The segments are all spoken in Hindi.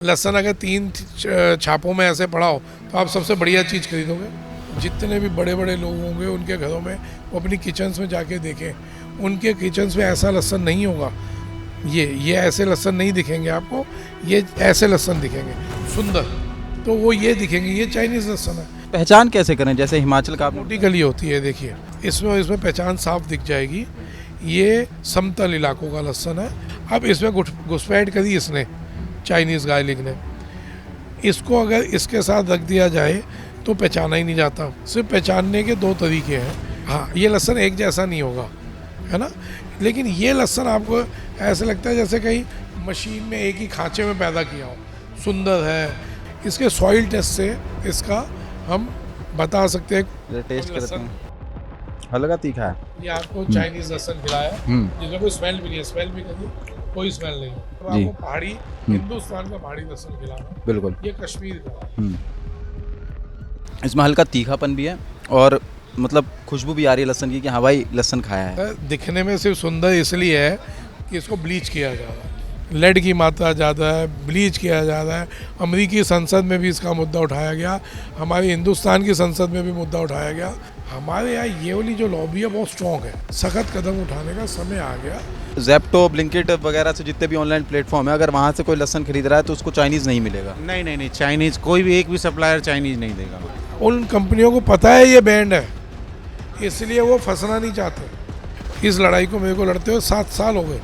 लहसुन अगर 3 छापों में ऐसे पड़ा हो तो आप सबसे बढ़िया चीज़ खरीदोगे। जितने भी बड़े बड़े लोग होंगे उनके घरों में वो अपनी किचन्स में जाके देखें, उनके किचन्स में ऐसा लहसुन नहीं होगा। ये ऐसे लहसुन नहीं दिखेंगे आपको, ये ऐसे लहसुन दिखेंगे सुंदर, तो वो ये दिखेंगे, ये चाइनीज़ लहसुन है। पहचान कैसे करें? जैसे हिमाचल का आपने मोटी कली होती है, देखिए इसमें पहचान साफ दिख जाएगी। ये समतल इलाकों का लहसुन है। अब इसमें घुसपैठ करी इसने, चाइनीज़ गार्लिक ने। इसको अगर इसके साथ रख दिया जाए तो पहचाना ही नहीं जाता। सिर्फ पहचानने के 2 तरीके हैं। हाँ, ये लहसुन एक जैसा नहीं होगा, है ना, लेकिन ये लहसुन आपको ऐसा लगता है जैसे कहीं मशीन में एक ही खांचे में पैदा किया हो। सुंदर है। इसके सॉइल टेस्ट से इसका हम बता सकते हैं। टेस्ट करते हैं। हल्का तीखा है। ये आपको चाइनीज़ लहसुन खिलाया जिसमें कोई स्मेल भी नहीं है, स्मेल भी कोई स्मेल नहीं है। तो आपको पहाड़ी हिंदुस्तान का पहाड़ी लहसुन खिलाना, बिल्कुल। ये कश्मीर का। इसमें हल्का तीखापन भी है और मतलब खुशबू भी आ रही है लहसुन की कि हाँ भाई लहसुन खाया है। दिखने में सिर्फ सुंदर इसलिए है कि इसको ब्लीच किया जा रहा है, लेड की मात्रा ज़्यादा है, ब्लीच किया जा रहा है। अमेरिकी संसद में भी इसका मुद्दा उठाया गया, हमारे हिंदुस्तान की संसद में भी मुद्दा उठाया गया। हमारे यहाँ ये वाली जो लॉबी है बहुत स्ट्रॉन्ग है। सख्त कदम उठाने का समय आ गया। ज़ेप्टो, ब्लिंकिट वगैरह से जितने भी ऑनलाइन प्लेटफॉर्म है, अगर वहाँ से कोई लहसुन खरीद रहा है तो उसको चाइनीज़ नहीं मिलेगा। नहीं, चाइनीज़ कोई भी एक भी सप्लायर चाइनीज़ नहीं देगा। उन कंपनियों को पता है ये बैंड है, इसलिए वो फंसना नहीं चाहते। इस लड़ाई को मेरे को लड़ते हुए 7 साल हो गए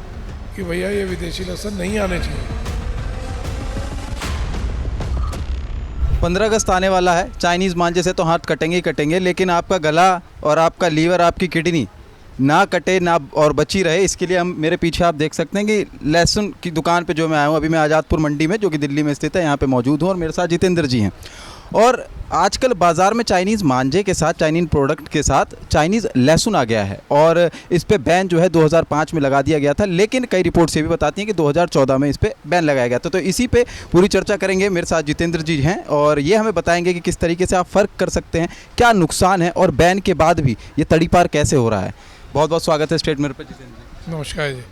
कि भैया ये विदेशी लहसुन नहीं आने चाहिए। 15 अगस्त आने वाला है। चाइनीज़ मांझे से तो हाथ कटेंगे ही कटेंगे, लेकिन आपका गला और आपका लीवर, आपकी किडनी ना कटे ना और बची रहे, इसके लिए हम मेरे पीछे आप देख सकते हैं कि लहसुन की दुकान पे जो मैं आया हूँ, अभी मैं आज़ादपुर मंडी में जो कि दिल्ली में स्थित है यहाँ पे मौजूद हूँ और मेरे साथ जितेंद्र जी हैं। और आजकल बाज़ार में चाइनीज़ मांझे के साथ, चाइनीज़ प्रोडक्ट के साथ चाइनीज़ लहसुन आ गया है और इस पे बैन जो है 2005 में लगा दिया गया था, लेकिन कई रिपोर्ट्स ये भी बताती हैं कि 2014 में इस पे बैन लगाया गया था। तो इसी पे पूरी चर्चा करेंगे। मेरे साथ जितेंद्र जी हैं और ये हमें बताएंगे कि किस तरीके से आप फ़र्क कर सकते हैं, क्या नुकसान है और बैन के बाद भी ये तड़ीपार कैसे हो रहा है। बहुत बहुत स्वागत है स्टेट मिरर पे जितेंद्र जी। नमस्कार जी।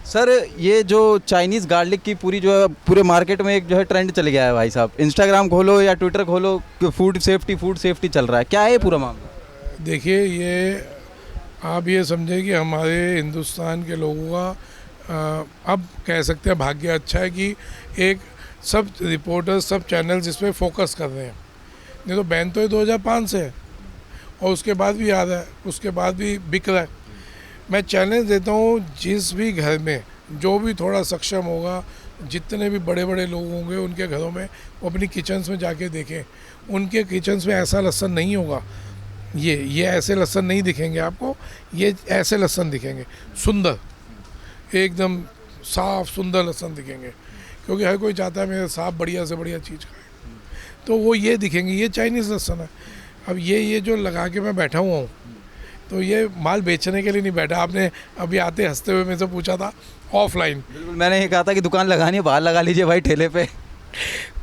सर, ये जो चाइनीज़ गार्लिक की पूरी जो है पूरे मार्केट में एक जो है ट्रेंड चल गया है भाई साहब। इंस्टाग्राम खोलो या ट्विटर खोलो, फूड सेफ्टी चल रहा है। क्या है ये पूरा मामला? देखिए, ये आप ये समझे कि हमारे हिंदुस्तान के लोगों का अब कह सकते हैं भाग्य अच्छा है कि एक सब रिपोर्टर्स, सब चैनल्स इस पर फोकस कर रहे हैं। नहीं तो बैन तो ये 2005 से है और उसके बाद भी याद है, उसके बाद भी बिक रहा है। मैं चैलेंज देता हूँ, जिस भी घर में जो भी थोड़ा सक्षम होगा, जितने भी बड़े बड़े लोग होंगे उनके घरों में वो अपनी किचन्स में जाके देखें, उनके किचन्स में ऐसा लहसुन नहीं होगा। ये ऐसे लहसुन नहीं दिखेंगे आपको, ये ऐसे लहसुन दिखेंगे सुंदर, एकदम साफ सुंदर लहसुन दिखेंगे। क्योंकि हर कोई चाहता है मेरे साफ बढ़िया से बढ़िया चीज़ खाए, तो वो ये दिखेंगे। ये चाइनीज़ लहसुन है। अब ये जो लगा के मैं बैठा हुआ हूँ, तो ये माल बेचने के लिए नहीं बैठा। आपने अभी आते हंसते हुए मेरे से पूछा था ऑफलाइन। बिल्कुल, मैंने ये कहा था कि दुकान लगानी है, बाहर लगा लीजिए भाई ठेले पे।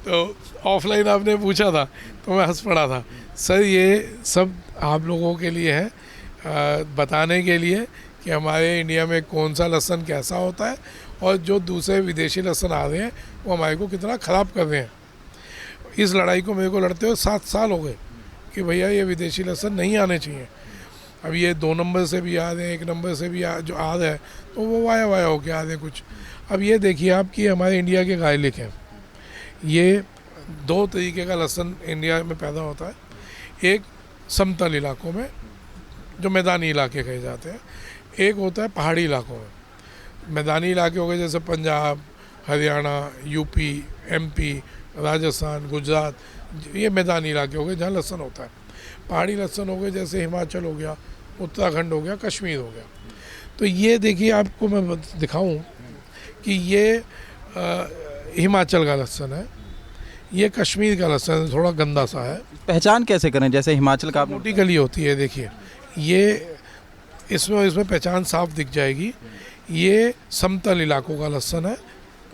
तो ऑफलाइन आपने पूछा था तो मैं हंस पड़ा था। सर, ये सब आप लोगों के लिए है, बताने के लिए कि हमारे इंडिया में कौन सा लहसुन कैसा होता है और जो दूसरे विदेशी लहसुन आ रहे हैं वो हमारे को कितना ख़राब कर रहे हैं। इस लड़ाई को मेरे को लड़ते हुए 7 साल हो गए कि भैया ये विदेशी लहसुन नहीं आने चाहिए। अब ये 2 नंबर से भी आ रहे हैं, 1 नंबर से भी जो आ रहा है तो वो वाया होके आ रहे हैं कुछ। अब ये देखिए आप कि हमारे इंडिया के गार्लिक हैं, ये 2 तरीके का लहसुन इंडिया में पैदा होता है। एक समतल इलाकों में जो मैदानी इलाके कहे जाते हैं, एक होता है पहाड़ी इलाकों में। मैदानी इलाके हो गए जैसे पंजाब, हरियाणा, यूपी, एमपी, राजस्थान, गुजरात, ये मैदानी इलाके हो गए जहाँ लहसुन होता है। पहाड़ी लहसुन हो गए जैसे हिमाचल हो गया, उत्तराखंड हो गया, कश्मीर हो गया। तो ये देखिए आपको मैं दिखाऊं कि ये हिमाचल का लहसुन है, ये कश्मीर का लहसुन है, थोड़ा गंदा सा है। पहचान कैसे करें? जैसे हिमाचल का मोटी कली होती है, देखिए ये इसमें पहचान साफ दिख जाएगी। ये समतल इलाकों का लहसुन है।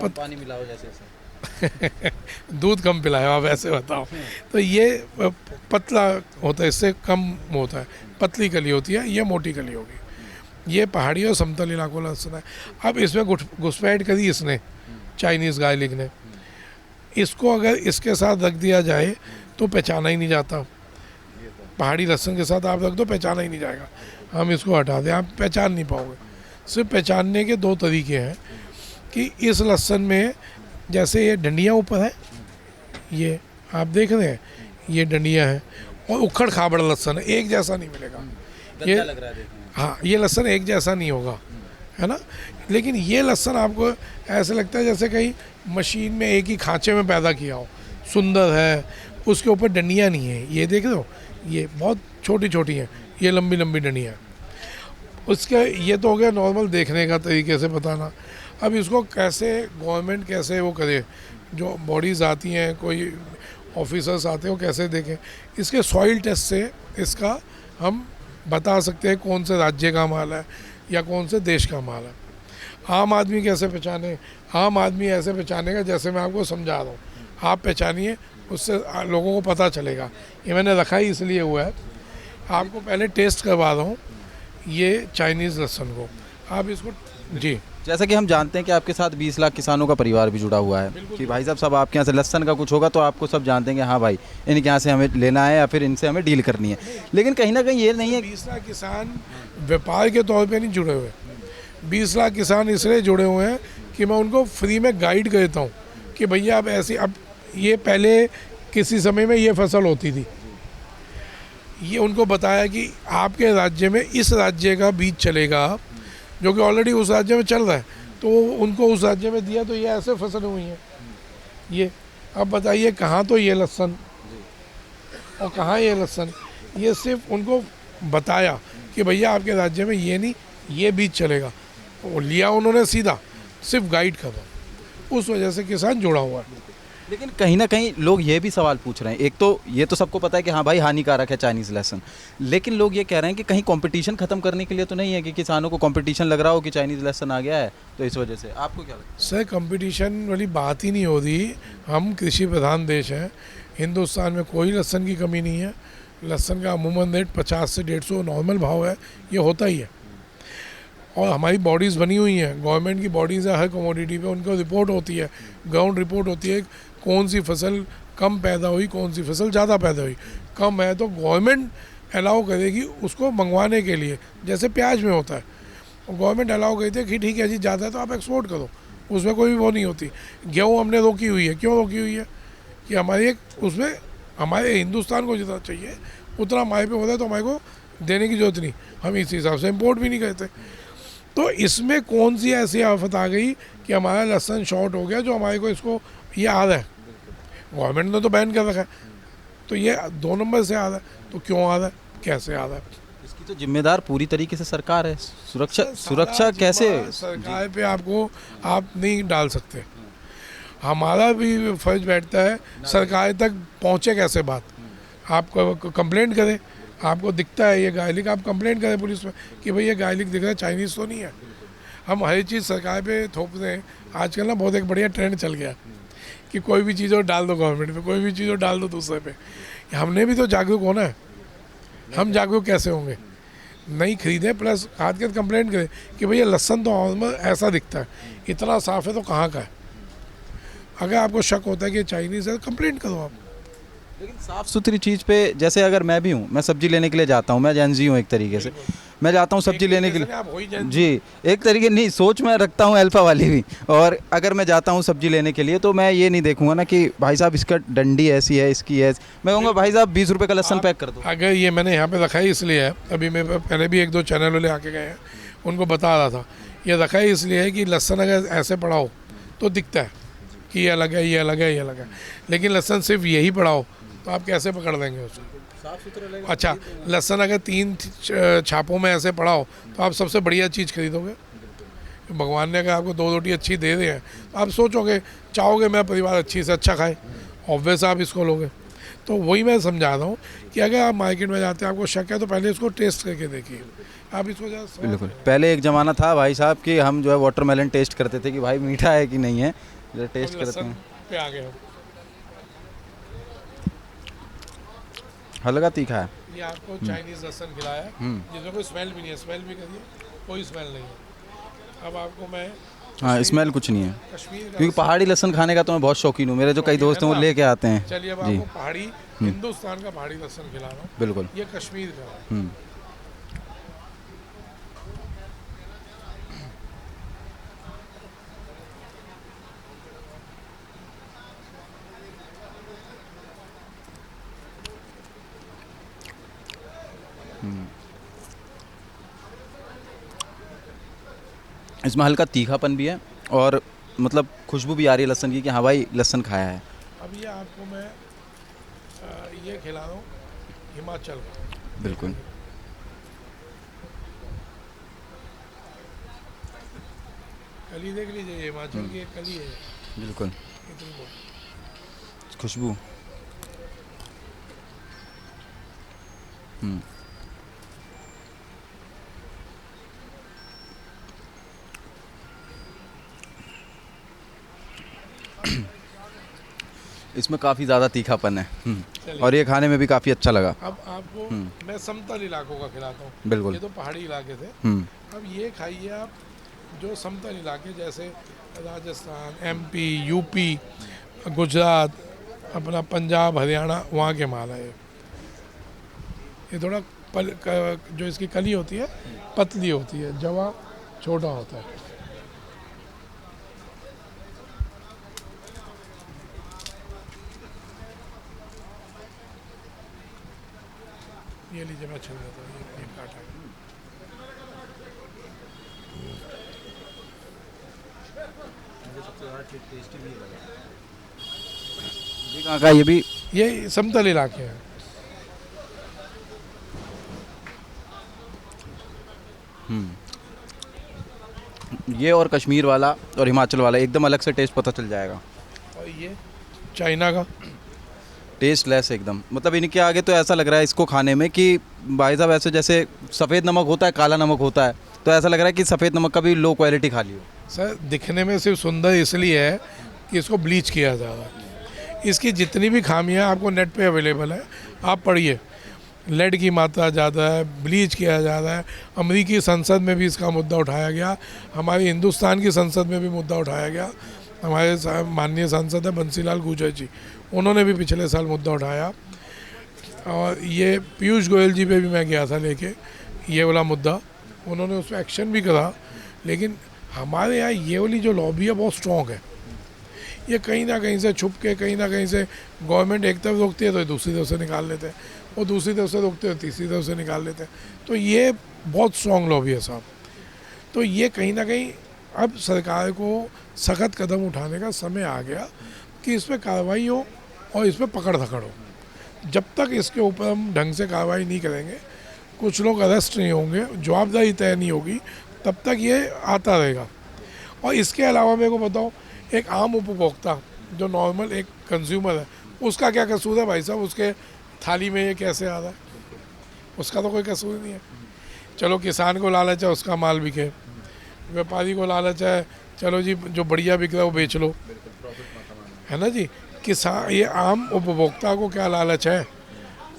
पानी मिलाओ जैसे दूध कम पिलाए आप ऐसे बताओ। तो ये पतला होता है, इससे कम होता है, पतली कली होती है, ये मोटी कली होगी। ये पहाड़ी और समतल इलाकों का लहसुन है। अब इसमें घुसपैठ करी इसने, चाइनीज़ गार्लिक ने। इसको अगर इसके साथ रख दिया जाए तो पहचाना ही नहीं जाता। पहाड़ी लहसुन के साथ आप रख दो, पहचाना ही नहीं जाएगा। हम इसको हटा दें, आप पहचान नहीं पाओगे। सिर्फ पहचानने के दो तरीके हैं कि इस लहसुन में जैसे ये डंडियाँ ऊपर है, ये आप देख रहे हैं, ये डंडियाँ हैं, और उखड़ खाबड़ लहसुन है, एक जैसा नहीं मिलेगा। ये लग रहा है देखने में। हाँ, ये लहसुन एक जैसा नहीं होगा, है ना। लेकिन ये लहसुन आपको ऐसा लगता है जैसे कहीं मशीन में एक ही खांचे में पैदा किया हो। सुंदर है, उसके ऊपर डंडियाँ नहीं है। ये देख रहे हो, ये बहुत छोटी छोटी हैं, ये लंबी लंबी डंडियाँ। उसके ये तो हो गया नॉर्मल देखने का तरीके से बताना। अब इसको कैसे गवर्नमेंट कैसे वो करे, जो बॉडीज़ आती हैं, कोई ऑफिसर्स आते हैं, वो कैसे देखें। इसके सॉइल टेस्ट से इसका हम बता सकते हैं कौन से राज्य का माल है या कौन से देश का माल है। आम आदमी कैसे पहचाने? आम आदमी ऐसे पहचानेगा जैसे मैं आपको समझा रहा हूँ। आप पहचानिए, उससे लोगों को पता चलेगा। ये मैंने रखा ही इसलिए हुआ है, आपको पहले टेस्ट करवा रहा हूँ ये चाइनीज़ लहसुन को। आप इसको जी, जैसा कि हम जानते हैं कि आपके साथ 20 लाख किसानों का परिवार भी जुड़ा हुआ है कि भाई साहब सब आपके यहाँ से लहसुन का कुछ होगा तो आपको सब जानते हैं कि हाँ भाई इनके यहाँ से हमें लेना है या फिर इनसे हमें डील करनी है। लेकिन कहीं ना कहीं ये नहीं है 20 लाख किसान व्यापार के तौर पे नहीं जुड़े हुए। 20 लाख किसान इसलिए जुड़े हुए हैं कि मैं उनको फ्री में गाइड करता हूँ कि भैया अब ऐसी, अब ये पहले किसी समय में ये फसल होती थी, ये उनको बताया कि आपके राज्य में इस राज्य का बीज चलेगा जो कि ऑलरेडी उस राज्य में चल रहा है, तो उनको उस राज्य में दिया, तो ये ऐसे फसल हुई हैं ये। अब बताइए कहाँ तो ये लहसुन और कहाँ ये लहसुन। ये सिर्फ उनको बताया कि भैया आपके राज्य में ये नहीं, ये बीज चलेगा, वो लिया उन्होंने सीधा, सिर्फ गाइड कर दो। उस वजह से किसान जुड़ा हुआ है। लेकिन कहीं ना कहीं लोग ये भी सवाल पूछ रहे हैं, एक तो ये तो सबको पता है कि हाँ भाई हानिकारक है चाइनीज़ लहसुन, लेकिन लोग ये कह रहे हैं कि कहीं कंपटीशन खत्म करने के लिए तो नहीं है कि किसानों को कंपटीशन लग रहा हो कि चाइनीज़ लहसुन आ गया है तो इस वजह से। आपको क्या लगता है? सर, कंपटीशन वाली बात ही नहीं हो रही। हम कृषि प्रधान देश हैं, हिंदुस्तान में कोई लहसुन की कमी नहीं है। लहसुन का अमूमन रेट 50 से 150 नॉर्मल भाव है, ये होता ही है। और हमारी बॉडीज़ बनी हुई हैं, गवर्नमेंट की बॉडीज़ है, हर कमोडिटी पे उनको रिपोर्ट होती है, ग्राउंड रिपोर्ट होती है, कौन सी फसल कम पैदा हुई, कौन सी फसल ज़्यादा पैदा हुई। कम है तो गवर्नमेंट अलाउ करेगी उसको मंगवाने के लिए, जैसे प्याज में होता है, गवर्नमेंट अलाउ करती है कि ठीक है जी, ज़्यादा है तो आप एक्सपोर्ट करो, उसमें कोई वो नहीं होती। गेहूँ हमने रोकी हुई है, क्यों रोकी हुई है कि हमारी एक उसमें हमारे हिंदुस्तान को जितना चाहिए उतना हमारे पे होता है, तो हमारे को देने की जरूरत नहीं, हम इस हिसाब से इम्पोर्ट भी नहीं करते। तो इसमें कौन सी ऐसी आफत आ गई कि हमारा लहसुन शॉर्ट हो गया जो हमारे को इसको ये आ रहा है। गवर्नमेंट ने तो बैन कर रखा है, तो ये 2 नंबर से आ रहा है, तो क्यों आ रहा है, कैसे आ रहा है? इसकी तो जिम्मेदार पूरी तरीके से सरकार है। सुरक्षा कैसे? सरकार पे आपको आप नहीं डाल सकते। हमारा भी फर्ज बैठता है सरकार तक पहुँचे कैसे बात। आप कंप्लेंट करें, आपको दिखता है ये गायलिक, आप कंप्लेंट करें पुलिस में कि भाई ये गायलिक दिख रहा है, चाइनीज़ तो नहीं है। हम हर चीज़ सरकार पे थोप रहे हैं। आजकल ना बहुत एक बढ़िया ट्रेंड चल गया कि कोई भी चीज़ और डाल दो गवर्नमेंट पे, कोई भी चीज़ और डाल दो दूसरे पे। हमने भी तो जागरूक होना है। हम जागरूक कैसे होंगे? नहीं खरीदें, प्लस हाथ के कंप्लेंट करें कि भैया लहसुन तो नॉर्मल ऐसा दिखता है, इतना साफ़ है तो कहाँ का है। अगर आपको शक होता है कि चाइनीज़ है, कंप्लेंट करो आप। लेकिन साफ़ सुथरी चीज़ पे, जैसे अगर मैं भी हूँ, मैं सब्जी लेने के लिए जाता हूँ, मैं जेनजी हूँ एक तरीके से, मैं जाता हूँ सब्जी लेने के लिए जी, एक तरीके नहीं सोच मैं रखता हूँ अल्फ़ा वाली भी। और अगर मैं जाता हूँ सब्जी लेने के लिए तो मैं ये नहीं देखूंगा ना कि भाई साहब इसका डंडी ऐसी है, इसकी है, मैं कहूँगा भाई साहब 20 रुपये का लहसुन पैक कर दो। अगर ये मैंने यहाँ पे रखा है इसलिए है, अभी मैं पहले भी 1-2 चैनल वाले आके गए हैं, उनको बता रहा था, ये रखा है इसलिए है कि लहसुन अगर ऐसे पड़ा हो तो दिखता है कि ये अलग है, ये अलग है, ये अलग है। लेकिन लहसुन सिर्फ यही पड़ा हो तो आप कैसे पकड़ देंगे उसको? अच्छा, लहसुन अगर 3 छापों में ऐसे पड़ा हो तो आप सबसे बढ़िया चीज़ खरीदोगे। भगवान ने अगर आपको 2 रोटी अच्छी दे रहे हैं तो आप सोचोगे, चाहोगे मेरा परिवार अच्छी से अच्छा खाए, ऑब्वियस आप इसको लोगे। तो वही मैं समझा रहा हूँ कि अगर आप मार्केट में जाते हैं, आपको शक है तो पहले इसको टेस्ट करके देखिए। आप इसको बिल्कुल, पहले एक ज़माना था भाई साहब कि हम जो है वाटरमेलन टेस्ट करते थे कि भाई मीठा है कि नहीं है, जो टेस्ट करते हैं। पे आ गए हम, हल्का तीखा है। ये आपको चाइनीज़ लहसुन खिलाया है जिसमें कोई स्मेल भी नहीं है। स्मेल भी करिए, कोई स्मेल नहीं है। अब आपको मैं हाँ स्मेल कुछ नहीं है, कश्मीर का क्योंकि पहाड़ी लहसुन खाने का तो मैं बहुत शौकीन हूँ, मेरे जो कई दोस्त हैं वो लेके आते हैं। चलिए अब जी आपको पहाड़ी हिंदुस्तान का पहाड़ी लहसुन खिला रहा हूँ। बिल्कुल। ये कश्मीर का है। हम्म। इसमें हल्का तीखापन भी है और मतलब खुशबू भी आ रही है लहसुन की कि हाँ भाई लहसुन खाया है। अब ये आपको मैं ये खिला रहा हूँ हिमाचल का। बिल्कुल। कली देख लीजिए, ये हिमाचल की एक कली है, बिल्कुल इतनी मोटी। खुशबू। इसमें काफ़ी ज़्यादा तीखापन है। चलिए। और ये खाने में भी काफ़ी अच्छा लगा। अब आपको मैं समतल इलाकों का खिलाता हूँ। बिल्कुल। ये तो पहाड़ी इलाके थे। हम्म। अब ये खाइए आप जो समतल इलाके जैसे राजस्थान, एमपी, यूपी, गुजरात, अपना पंजाब, हरियाणा, वहाँ के माल है ये थोड़ा जो इसकी कली होती है पतली होती है, जवा छोटा होता है। ये लीजिए, मैं छील देता हूँ, ये काटा है। ये कहाँ का है? ये भी ये समतल इलाके हैं। ये और कश्मीर वाला और हिमाचल वाला एकदम अलग से टेस्ट पता चल जाएगा। और ये चाइना का टेस्ट लेस एकदम, मतलब इनके आगे तो ऐसा लग रहा है इसको खाने में कि भाई साहब ऐसे जैसे सफ़ेद नमक होता है, काला नमक होता है, तो ऐसा लग रहा है कि सफ़ेद नमक का भी लो क्वालिटी खा ली हो। सर दिखने में सिर्फ सुंदर इसलिए है कि इसको ब्लीच किया जा रहा है। इसकी जितनी भी खामियां आपको नेट पे अवेलेबल है, आप पढ़िए। लेड की मात्रा ज़्यादा है, ब्लीच किया जा रहा है। अमेरिकी संसद में भी इसका मुद्दा उठाया गया, हमारे हिंदुस्तान की संसद में भी मुद्दा उठाया गया। हमारे माननीय सांसद है बंसीलाल गुर्जर जी, उन्होंने भी पिछले साल मुद्दा उठाया। और ये पीयूष गोयल जी पे भी मैं गया था लेके ये वाला मुद्दा, उन्होंने उस पर एक्शन भी करा। लेकिन हमारे यहाँ ये वाली जो लॉबी है बहुत स्ट्रॉन्ग है। ये कहीं ना कहीं से छुप के, कहीं ना कहीं से गवर्नमेंट एक तरफ रोकती है तो दूसरी तरफ से निकाल लेते हैं, और दूसरी तरफ से रोकते हैं तीसरी तरफ से निकाल लेते हैं। तो ये बहुत स्ट्रॉन्ग लॉबी है साहब। तो ये कहीं ना कहीं अब सरकार को सख्त कदम उठाने का समय आ गया कि इस पर कार्रवाई हो और इस पर पकड़ धकड़ हो। जब तक इसके ऊपर हम ढंग से कार्रवाई नहीं करेंगे, कुछ लोग अरेस्ट नहीं होंगे, जवाबदारी तय नहीं होगी, तब तक ये आता रहेगा। और इसके अलावा मेरे को बताओ, एक आम उपभोक्ता जो नॉर्मल एक कंज्यूमर है, उसका क्या कसूर है भाई साहब? उसके थाली में ये कैसे आ रहा है? उसका तो कोई कसूर नहीं है। चलो किसान को लालच है उसका माल बिके, व्यापारी को लालच है चलो जी जो बढ़िया बिक रहा है वो बेच लो, है ना जी। किसान, ये आम उपभोक्ता को क्या लालच है?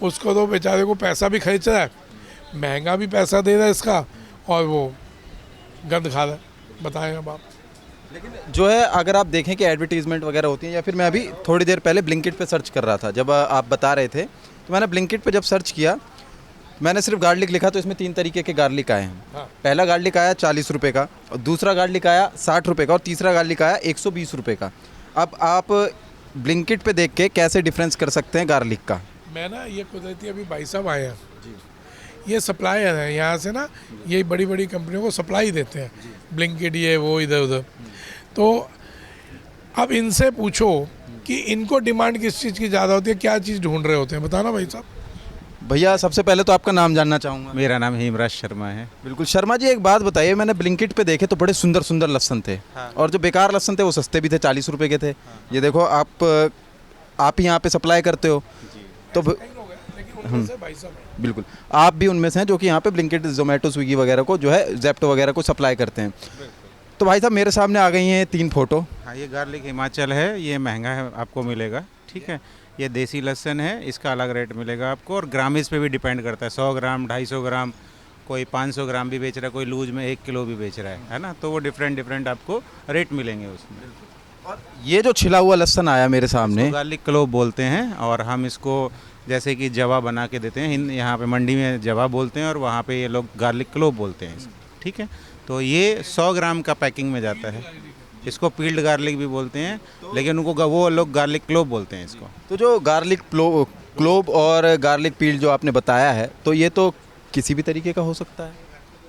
उसको तो बेचारे को पैसा भी खर्च रहा है, महंगा भी पैसा दे रहा है इसका, और वो गंद खा रहा है। बताएं अब आप। लेकिन जो है अगर आप देखें कि एडवर्टीजमेंट वगैरह होती हैं, या फिर मैं अभी थोड़ी देर पहले ब्लिंकिट पे सर्च कर रहा था, जब आप बता रहे थे तो मैंने ब्लिंकिट पे जब सर्च किया, मैंने सिर्फ गार्लिक लिखा तो इसमें 3 तरीके के गार्लिक आए हैं। हाँ। पहला गार्लिक आया 40 रुपये का, और दूसरा गार्लिक आया 60 रुपये का, और तीसरा गार्लिक आया 120 रुपये का। अब आप ब्लिंकिट पे देख के कैसे डिफरेंस कर सकते हैं गार्लिक का? मैं ना ये कुदरती अभी भाई साहब आए हैं, ये सप्लायर हैं यहाँ से ना, ये बड़ी बड़ी कंपनियों को सप्लाई देते हैं, ब्लिंकिट ये वो इधर उधर। तो अब इनसे पूछो कि इनको डिमांड किस चीज़ की ज़्यादा होती है, क्या चीज़ ढूंढ रहे होते हैं, बताना भाई साहब। भैया सबसे पहले तो आपका नाम जानना चाहूँगा। मेरा नाम हेमराज शर्मा है। बिल्कुल शर्मा जी, एक बात बताइए, मैंने ब्लिंकिट पे देखे तो बड़े सुंदर सुंदर लहसन थे। हाँ। और जो बेकार लहसन थे वो सस्ते भी थे, 40 रुपए के थे। ये देखो आप ही यहाँ पे सप्लाई करते हो तो कई लोग हैं, लेकिन उनमें से भाई साहब हैं। बिल्कुल आप भी उनमें से हैं जो कि यहाँ पे ब्लिंकिट, जोमेटो, स्विगी वगैरह को जो है जेप्टो वगैरह को सप्लाई करते हैं। तो भाई साहब मेरे सामने आ गई हैं 3 फोटो। हाँ, ये गार्लिक हिमाचल है, ये महंगा है आपको मिलेगा, ठीक है। ये देसी लहसुन है, इसका अलग रेट मिलेगा आपको, और ग्रामेज पे भी डिपेंड करता है, 100 ग्राम 250 ग्राम कोई 500 ग्राम भी बेच रहा है, कोई लूज में 1 किलो भी बेच रहा है ना, तो वो डिफरेंट डिफरेंट आपको रेट मिलेंगे उसमें। और ये जो छिला हुआ लहसुन आया मेरे सामने, गार्लिक क्लोव बोलते हैं, और हम इसको जैसे कि जवा बना के देते हैं, यहाँ पे मंडी में जवा बोलते हैं और वहाँ पे ये लोग गार्लिक क्लोव बोलते हैं इसको, ठीक है। तो ये 100 ग्राम का पैकिंग में जाता है, इसको पील्ड गार्लिक भी बोलते हैं, लेकिन उनको वो लोग गार्लिक क्लोव बोलते हैं इसको। तो जो गार्लिक क्लोव और गार्लिक पील जो आपने बताया है, तो ये तो किसी भी तरीके का हो सकता है?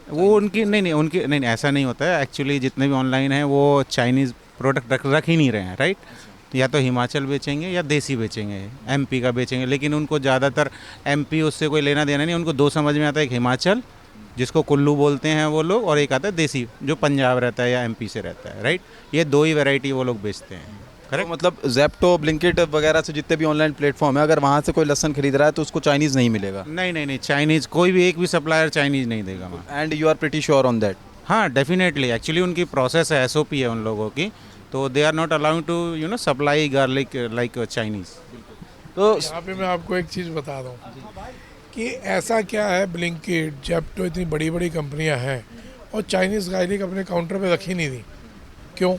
वो उनकी नहीं ऐसा नहीं होता है एक्चुअली। जितने भी ऑनलाइन हैं वो चाइनीज़ प्रोडक्ट रख ही नहीं रहे हैं, राइट। या तो हिमाचल बेचेंगे या देसी बेचेंगे, एमपी का बेचेंगे, लेकिन उनको ज़्यादातर एमपी उससे कोई लेना देना नहीं। उनको दो समझ में आता है, एक हिमाचल जिसको कुल्लू बोलते हैं वो लोग, और एक आता है देसी जो पंजाब रहता है या एमपी से रहता है, राइट। ये दो ही वैरायटी वो लोग बेचते हैं, करेक्ट। तो मतलब जेप्टो, ब्लिंकिट वगैरह से जितने भी ऑनलाइन प्लेटफॉर्म है, अगर वहाँ से कोई लहसुन खरीद रहा है तो उसको चाइनीज़ नहीं मिलेगा? नहीं, चाइनीज़ कोई भी एक भी सप्लायर चाइनीज़ नहीं देगा वहाँ। And you are pretty sure on that? हाँ, डेफिनेटली। एक्चुअली उनकी प्रोसेस है, SOP है उन लोगों की, तो they are not allowed to supply garlic like Chinese. तो यहाँ पे मैं आपको एक चीज़ बता दूँ कि ऐसा क्या है, ब्लिंकिट, जेप्टो, इतनी बड़ी बड़ी कंपनियाँ हैं और चाइनीज़ गार्लिक अपने काउंटर पे रखी नहीं दी, क्यों?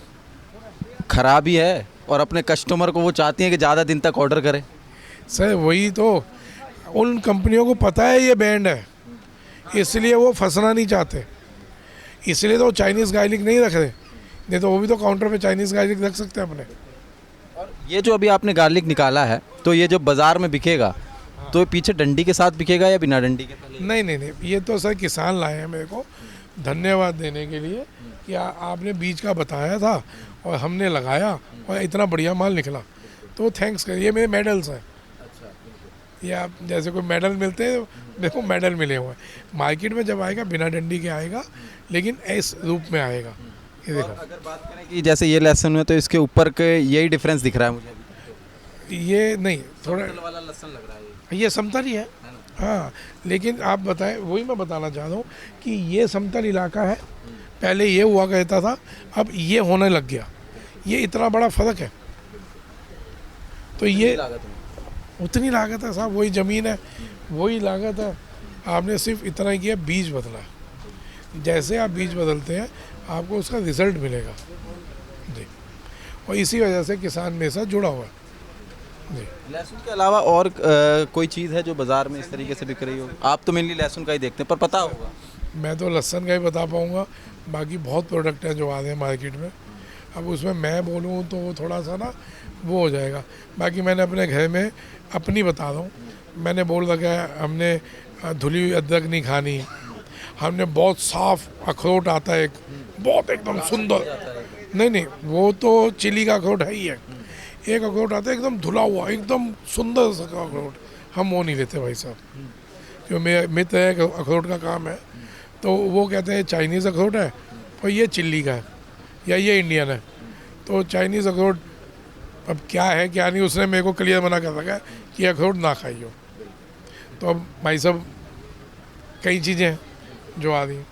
खराब ही है, और अपने कस्टमर को वो चाहती हैं कि ज़्यादा दिन तक ऑर्डर करें। सर वही तो, उन कंपनियों को पता है ये बैंड है, इसलिए वो फंसना नहीं चाहते, इसलिए तो चाइनीज़ गार्लिक नहीं रख रहे, नहीं तो वो भी तो काउंटर पे चाइनीज़ गार्लिक रख सकते हैं अपने। और ये जो अभी आपने गार्लिक निकाला है, तो ये जो बाज़ार में बिकेगा तो ये पीछे डंडी के साथ बिकेगा या बिना डंडी के? नहीं, ये तो सर किसान लाए हैं मेरे को धन्यवाद देने के लिए कि आपने बीज का बताया था और हमने लगाया और इतना बढ़िया माल निकला, तो थैंक्स कर। ये मेरे मेडल्स हैं। ये आप जैसे कोई मेडल मिलते हैं, देखो मेडल मिले हुए हैं। मार्केट में जब आएगा बिना डंडी के आएगा, लेकिन इस रूप में आएगा। ये देखो, अगर बात करें कि जैसे ये लहसुन में, तो इसके ऊपर के यही डिफरेंस दिख रहा है मुझे। ये नहीं, थोड़ा वाला लहसुन लग रहा है ये समतल ही है, हाँ। लेकिन आप बताएं, वही मैं बताना चाह रहा हूँ कि ये समतल इलाका है, पहले ये हुआ करता था, अब ये होने लग गया। ये इतना बड़ा फर्क है, तो ये उतनी लागत है साहब, वही ज़मीन है, वही लागत है, आपने सिर्फ इतना ही किया, बीज बदला। जैसे आप बीज बदलते हैं आपको उसका रिजल्ट मिलेगा जी, और इसी वजह से किसान मेरे साथ जुड़ा हुआ है जी। लहसुन के अलावा और कोई चीज़ है जो बाज़ार में इस तरीके से बिक रही हो? आप तो मेनली लहसुन का ही देखते हैं, पर पता होगा। मैं तो लहसुन का ही बता पाऊँगा, बाकी बहुत प्रोडक्ट हैं जो आ रहे हैं मार्केट में। अब उसमें मैं बोलूँ तो वो थोड़ा सा ना वो हो जाएगा। बाकी मैंने अपने घर में अपनी बता रहा हूँ, मैंने बोल रखा है, हमने धुली हुई अदरक नहीं खानी, हमने बहुत साफ अखरोट आता है एक, बहुत एकदम सुंदर, नहीं वो तो चिली का अखरोट है ही है, एक अखरोट आता है एकदम धुला हुआ, एकदम सुंदर सा अखरोट, हम वो नहीं लेते भाई साहब, जो मेरा मित्र है अखरोट का काम है, तो वो कहते हैं चाइनीज़ अखरोट है और ये चिल्ली का है या ये इंडियन है। तो चाइनीज़ अखरोट अब क्या है क्या नहीं, उसने मेरे को क्लियर मना कर रखा है कि अखरोट ना खाइयो। तो अब भाई साहब कई चीज़ें हैं जो आ रही हैं।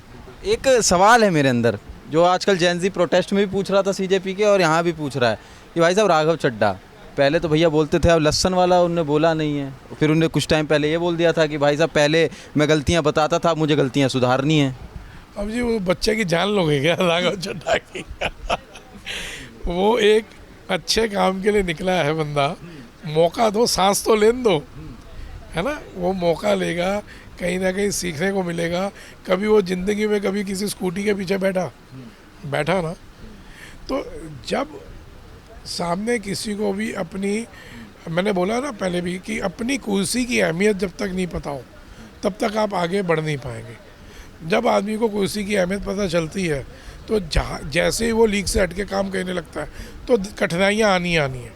एक सवाल है मेरे अंदर, जो आजकल जेनजी प्रोटेस्ट में भी पूछ रहा था CJP के, और यहाँ भी पूछ रहा है कि भाई साहब राघव चड्ढा, पहले तो भैया बोलते थे, अब लहसुन वाला उनने बोला नहीं है, फिर उनने कुछ टाइम पहले ये बोल दिया था कि भाई साहब पहले मैं गलतियाँ बताता था, मुझे गलतियाँ सुधारनी है। अब जी वो बच्चे की जान लोगे क्या राघव चड्ढा की वो एक अच्छे काम के लिए निकला है बंदा, मौका दो, सांस तो लेने दो, है ना। वो मौका लेगा, कहीं ना कहीं सीखने को मिलेगा। कभी वो ज़िंदगी में कभी किसी स्कूटी के पीछे बैठा ना, तो जब सामने किसी को भी अपनी, मैंने बोला ना पहले भी कि अपनी कुर्सी की अहमियत जब तक नहीं पता हो तब तक आप आगे बढ़ नहीं पाएंगे। जब आदमी को कुर्सी की अहमियत पता चलती है तो जैसे ही वो लीक से हट के काम करने लगता है तो कठिनाइयाँ आनी है,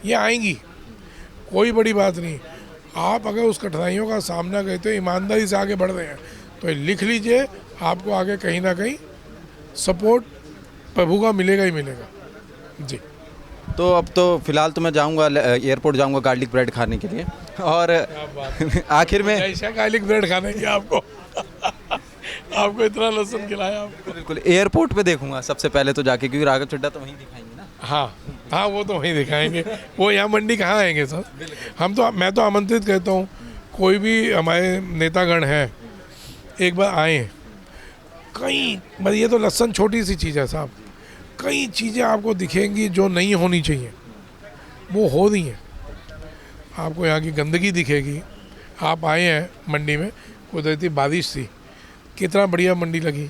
ये आएंगी, कोई बड़ी बात नहीं। आप अगर उस कठिनाइयों का सामना करते हो, ईमानदारी से आगे बढ़ रहे हैं, तो लिख लीजिए, आपको आगे कहीं ना कहीं सपोर्ट प्रभु का मिलेगा ही मिलेगा जी। तो अब तो फिलहाल तो मैं जाऊंगा, एयरपोर्ट जाऊंगा गार्लिक ब्रेड खाने के लिए, और आखिर में ऐसा गार्लिक ब्रेड खाने की आपको आपको इतना लहसुन खिलाया आपको। बिल्कुल एयरपोर्ट पे देखूंगा सबसे पहले तो जाके, क्योंकि राघव चड्ढा तो वहीं दिखाएंगे ना। हाँ वो तो वहीं दिखाएंगे, वो यहाँ मंडी कहाँ आएंगे सर। मैं तो आमंत्रित करता हूँ, कोई भी हमारे नेतागण हैं एक बार आए, कई मतलब ये तो लहसुन छोटी सी चीज़ है साहब, कई चीज़ें आपको दिखेंगी जो नहीं होनी चाहिए, वो हो रही हैं। आपको यहाँ की गंदगी दिखेगी। आप आए हैं मंडी में, कुदरती बारिश थी, कितना बढ़िया मंडी लगी।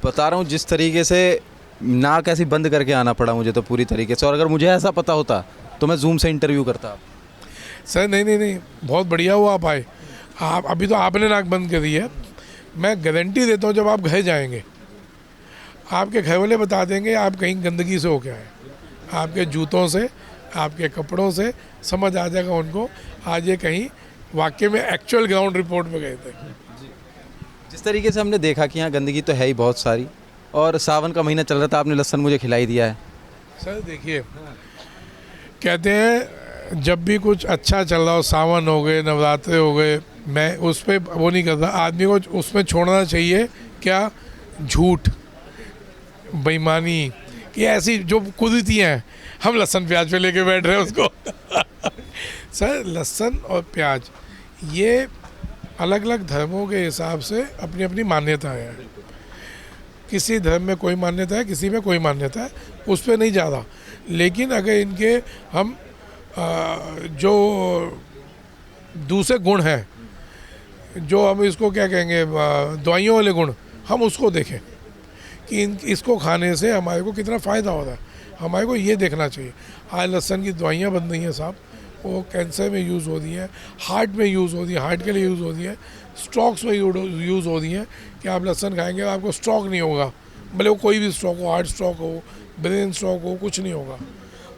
बता रहा हूँ जिस तरीके से नाक ऐसी बंद करके आना पड़ा मुझे तो पूरी तरीके से, और अगर मुझे ऐसा पता होता तो मैं जूम से इंटरव्यू करता। सर नहीं, बहुत बढ़िया हुआ आप आए। आप अभी तो आपने नाक बंद कर दी है, मैं गारंटी देता हूँ जब आप घर जाएंगे आपके घर वाले बता देंगे आप कहीं गंदगी से होके आए, आपके जूतों से, आपके कपड़ों से समझ आ जाएगा उनको आज ये कहीं वाकई में एक्चुअल ग्राउंड रिपोर्ट में गए थे। जिस तरीके से हमने देखा कि यहाँ गंदगी तो है ही बहुत सारी, और सावन का महीना चल रहा था, आपने लहसुन मुझे खिलाई दिया है। सर देखिए, कहते हैं जब भी कुछ अच्छा चल रहा हो, सावन हो गए, नवरात्रे हो गए, मैं उस पर वो नहीं करता, आदमी को उसमें छोड़ना चाहिए क्या, झूठ, बेईमानी कि ऐसी जो कुरीतियाँ हैं, हम लहसुन प्याज पे लेके बैठ रहे हैं उसको सर लहसुन और प्याज ये अलग अलग धर्मों के हिसाब से अपनी अपनी मान्यताएं हैं। किसी धर्म में कोई मान्यता है, किसी में कोई मान्यता है, उस पर नहीं जा रहा। लेकिन अगर इनके हम जो दूसरे गुण हैं, जो हम इसको क्या कहेंगे, दवाइयों वाले गुण, हम उसको देखें कि इसको खाने से हमारे को कितना फ़ायदा होता है, हमारे को ये देखना चाहिए। आज लहसुन की दवाइयाँ बन रही हैं साहब, वो कैंसर में यूज़ हो रही है, हार्ट में यूज़ हो रही है, हार्ट के लिए यूज़ हो रही है, स्ट्रोक्स में यूज़ हो रही है कि आप लहसुन खाएंगे आपको स्ट्रोक नहीं होगा, भले वो कोई भी स्ट्रोक हो, हार्ट स्ट्रोक हो, ब्रेन स्ट्रोक हो, कुछ नहीं होगा।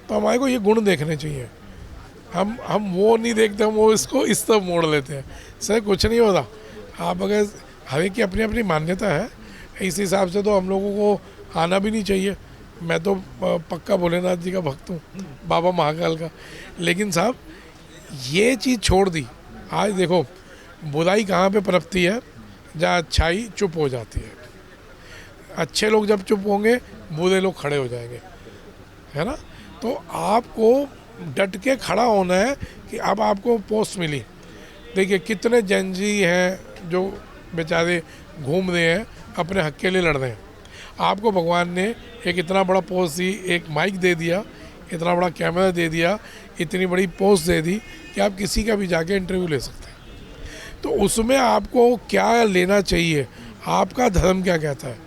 तो हमारे को ये गुण देखने चाहिए। हम वो नहीं देखते, हम वो इसको इस तरफ मोड़ लेते हैं। सर कुछ नहीं होता, आप अगर हर एक की अपनी अपनी मान्यता है, इस हिसाब से तो हम लोगों को आना भी नहीं चाहिए। मैं तो पक्का भोलेनाथ जी का भक्त हूँ, बाबा महाकाल का। लेकिन साहब ये चीज़ छोड़ दी। आज देखो बुराई कहाँ पे पनपती है, जहाँ अच्छाई चुप हो जाती है। अच्छे लोग जब चुप होंगे, बुरे लोग खड़े हो जाएंगे, है ना। तो आपको डट के खड़ा होना है कि अब आपको पोस्ट मिली। देखिए कितने जैनजी हैं जो बेचारे घूम रहे हैं, अपने हक के लिए लड़ रहे हैं। आपको भगवान ने एक इतना बड़ा पोस्ट दी, एक माइक दे दिया, इतना बड़ा कैमरा दे दिया, इतनी बड़ी पोस्ट दे दी कि आप किसी का भी जाके इंटरव्यू ले सकते हैं। तो उसमें आपको क्या लेना चाहिए, आपका धर्म क्या कहता है।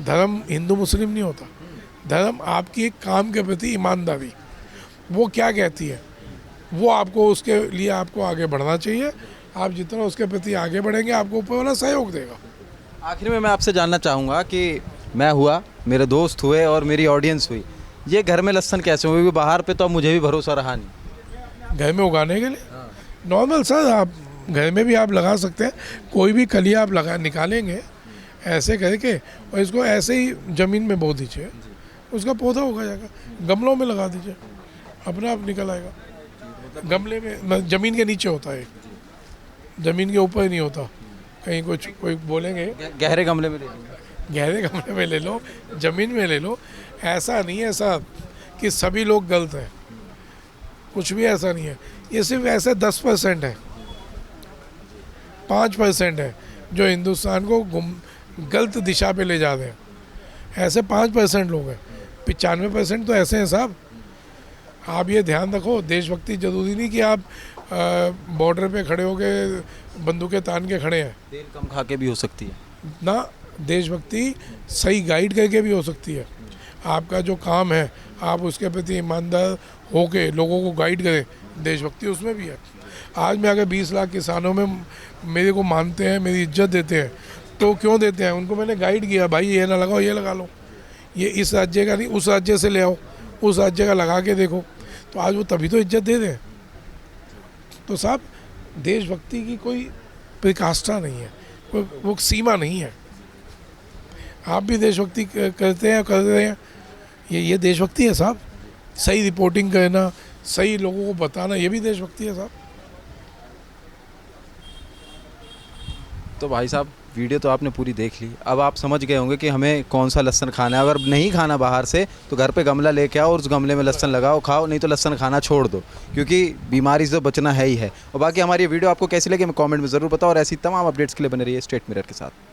धर्म हिंदू मुस्लिम नहीं होता, धर्म आपकी एक काम के प्रति ईमानदारी, वो क्या कहती है, वो आपको उसके लिए आपको आगे बढ़ना चाहिए। आप जितना उसके प्रति आगे बढ़ेंगे, आपको ऊपर वाला सहयोग देगा। आखिर में मैं आपसे जानना चाहूँगा कि मैं हुआ, मेरे दोस्त हुए और मेरी ऑडियंस हुई, ये घर में लहसुन कैसे हुए, क्योंकि बाहर पे तो अब मुझे भी भरोसा रहा नहीं। घर में उगाने के लिए नॉर्मल सर, आप घर में भी आप लगा सकते हैं। कोई भी कलिया आप निकालेंगे ऐसे करके, और इसको ऐसे ही ज़मीन में बो दीजिए, उसका पौधा उगा जाएगा। गमलों में लगा दीजिए, अपना आप निकल आएगा। गमले में ज़मीन के नीचे होता है, ज़मीन के ऊपर ही नहीं होता। कहीं कुछ कोई बोलेंगे गहरे गमले में ले लूँ। गहरे गमले में ले लो, ज़मीन में ले लो। ऐसा नहीं है साहब कि सभी लोग गलत हैं, कुछ भी ऐसा नहीं है। ये सिर्फ ऐसे 10% है, 5% है जो हिंदुस्तान को गलत दिशा पे ले जाते हैं। ऐसे 5% लोग हैं, 95% तो ऐसे हैं साहब। आप ये ध्यान रखो, देशभक्ति जरूरी नहीं कि आप बॉर्डर पे खड़े होके बंदूकें तान के खड़े हैं। तेल कम खा के भी हो सकती है ना, देशभक्ति सही गाइड करके भी हो सकती है। आपका जो काम है, आप उसके प्रति ईमानदार होके लोगों को गाइड करें, देशभक्ति उसमें भी है। आज मैं अगर 20 लाख किसानों में मेरे को मानते हैं, मेरी इज्जत देते हैं, तो क्यों देते हैं? उनको मैंने गाइड किया, भाई ये ना लगाओ, ये लगा लो, ये इस राज्य का नहीं उस राज्य से ले आओ, उस राज्य का लगा के देखो, तो आज वो तभी तो इज्जत दे दें। तो साहब देशभक्ति की कोई परिकाष्ठा नहीं है, कोई वो सीमा नहीं है। आप भी देशभक्ति करते हैं, कर रहे हैं, ये देशभक्ति है साहब। सही रिपोर्टिंग करना, सही लोगों को बताना, ये भी देशभक्ति है साहब। तो भाई साहब वीडियो तो आपने पूरी देख ली, अब आप समझ गए होंगे कि हमें कौन सा लहसुन खाना है। अगर नहीं खाना बाहर से तो घर पे गमला लेके आओ और उस गमले में लहसुन लगाओ, खाओ, नहीं तो लहसुन खाना छोड़ दो, क्योंकि बीमारी से बचना है ही है। और बाकी हमारी वीडियो आपको कैसी लगी हमें कमेंट में ज़रूर बताओ, और ऐसी तमाम अपडेट्स के लिए बने रहिए स्टेट मिरर के साथ।